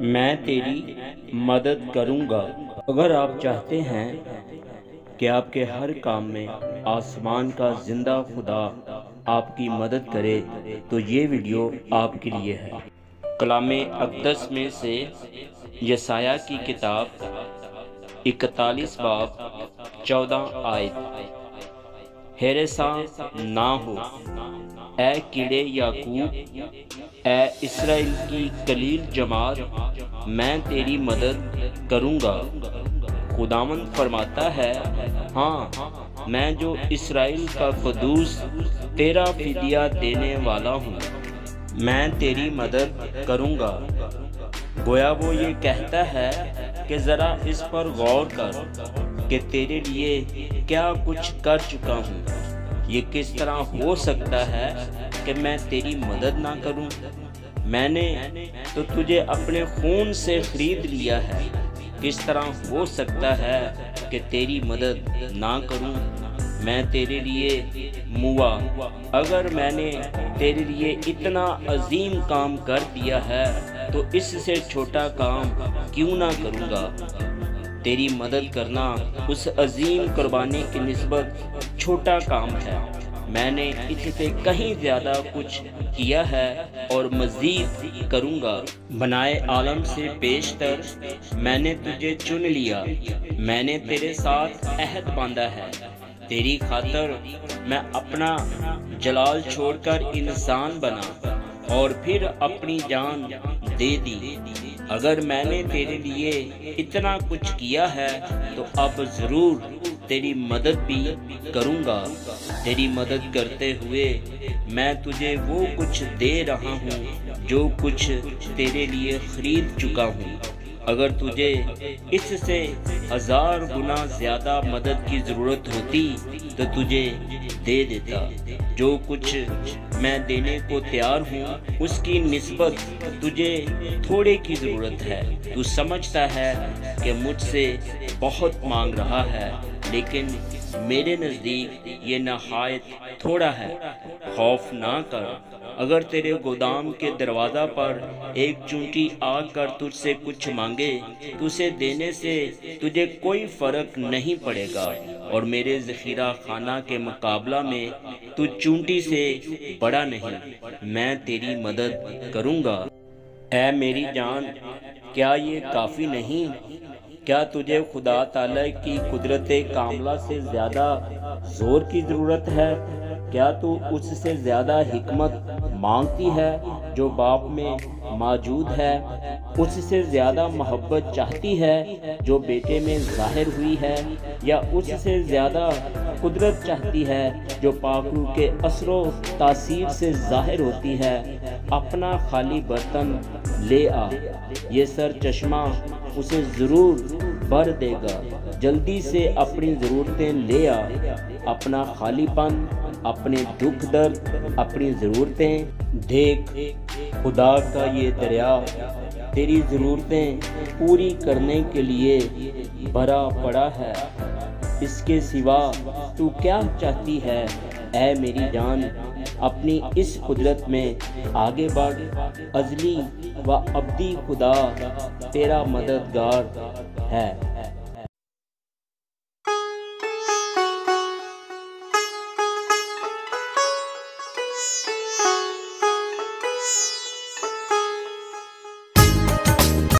میں تیری مدد کروں گا۔ اگر آپ چاہتے ہیں کہ آپ کے ہر کام میں آسمان کا زندہ خدا آپ کی مدد کرے تو یہ ویڈیو آپ کے لیے ہے۔ کلام اقدس میں سے یسایہ کی کتاب 41 باب 14 آیت۔ ہراساں نہ ہو اے کیڑے یعقوب، اے اسرائیل کی قلیل جماعت، میں تیری مدد کروں گا۔ خداوند فرماتا ہے، ہاں میں جو اسرائیل کا قدوس تیرا فدیہ دینے والا ہوں، میں تیری مدد کروں گا۔ گویا وہ یہ کہتا ہے کہ ذرا اس پر غور کر کہ تیرے لیے کیا کچھ کر چکا ہوں۔ یہ کس طرح ہو سکتا ہے کہ میں تیری مدد نہ کروں؟ میں نے تو تجھے اپنے خون سے خرید لیا ہے، کس طرح ہو سکتا ہے کہ تیری مدد نہ کروں؟ میں تیرے لیے موا، اگر میں نے تیرے لیے اتنا عظیم کام کر دیا ہے تو اس سے چھوٹا کام کیوں نہ کروں گا؟ تیری مدد کرنا اس عظیم قربانی کی نسبت چھوٹا کام ہے۔ میں نے اس سے کہیں زیادہ کچھ کیا ہے اور مزید کروں گا۔ بنائے عالم سے بیشتر میں نے تجھے چن لیا، میں نے تیرے ساتھ عہد باندھا ہے۔ تیری خاطر میں اپنا جلال چھوڑ کر انسان بنا اور پھر اپنی جان دے دی۔ اگر میں نے تیرے لیے اتنا کچھ کیا ہے تو اب ضرور تیری مدد بھی کروں گا۔ تیری مدد کرتے ہوئے میں تجھے وہ کچھ دے رہا ہوں جو کچھ تیرے لیے خرید چکا ہوں۔ اگر تجھے اس سے 1000 گنا زیادہ مدد کی ضرورت ہوتی تو تجھے دے دیتا۔ جو کچھ میں دینے کو تیار ہوں اس کی نسبت تجھے تھوڑے کی ضرورت ہے۔ تو سمجھتا ہے کہ مجھ سے بہت مانگ رہا ہے، لیکن میرے نزدیک یہ نہایت تھوڑا ہے۔ خوف نہ کر، اگر تیرے گودام کے دروازہ پر ایک چونٹی آ کر تجھ سے کچھ مانگے تو اسے دینے سے تجھے کوئی فرق نہیں پڑے گا، اور میرے ذخیرہ خانہ کے مقابلہ میں تو چونٹی سے بڑا نہیں۔ میں تیری مدد کروں گا۔ اے میری جان، کیا یہ کافی نہیں؟ کیا تجھے خدا تعالی کی قدرت کاملہ سے زیادہ زور کی ضرورت ہے؟ کیا تو اس سے زیادہ حکمت مانگتی ہے جو باپ میں موجود ہے؟ اس سے زیادہ محبت چاہتی ہے جو بیٹے میں ظاہر ہوئی ہے؟ یا اس سے زیادہ قدرت چاہتی ہے جو پاک روح کے اثر و تاثیر سے ظاہر ہوتی ہے؟ اپنا خالی برتن لے آ، یہ سر چشمہ اسے ضرور بھر دے گا۔ جلدی سے اپنی ضرورتیں لے آ، اپنا خالی پن، اپنے دکھ درد، اپنی ضرورتیں دیکھ۔ خدا کا یہ دریا تیری ضرورتیں پوری کرنے کے لیے بھرا پڑا ہے۔ اس کے سوا تو کیا چاہتی ہے؟ اے میری جان، اپنی اس قدرت میں آگے بڑھ۔ ازلی و ابدی خدا تیرا مددگار ہے۔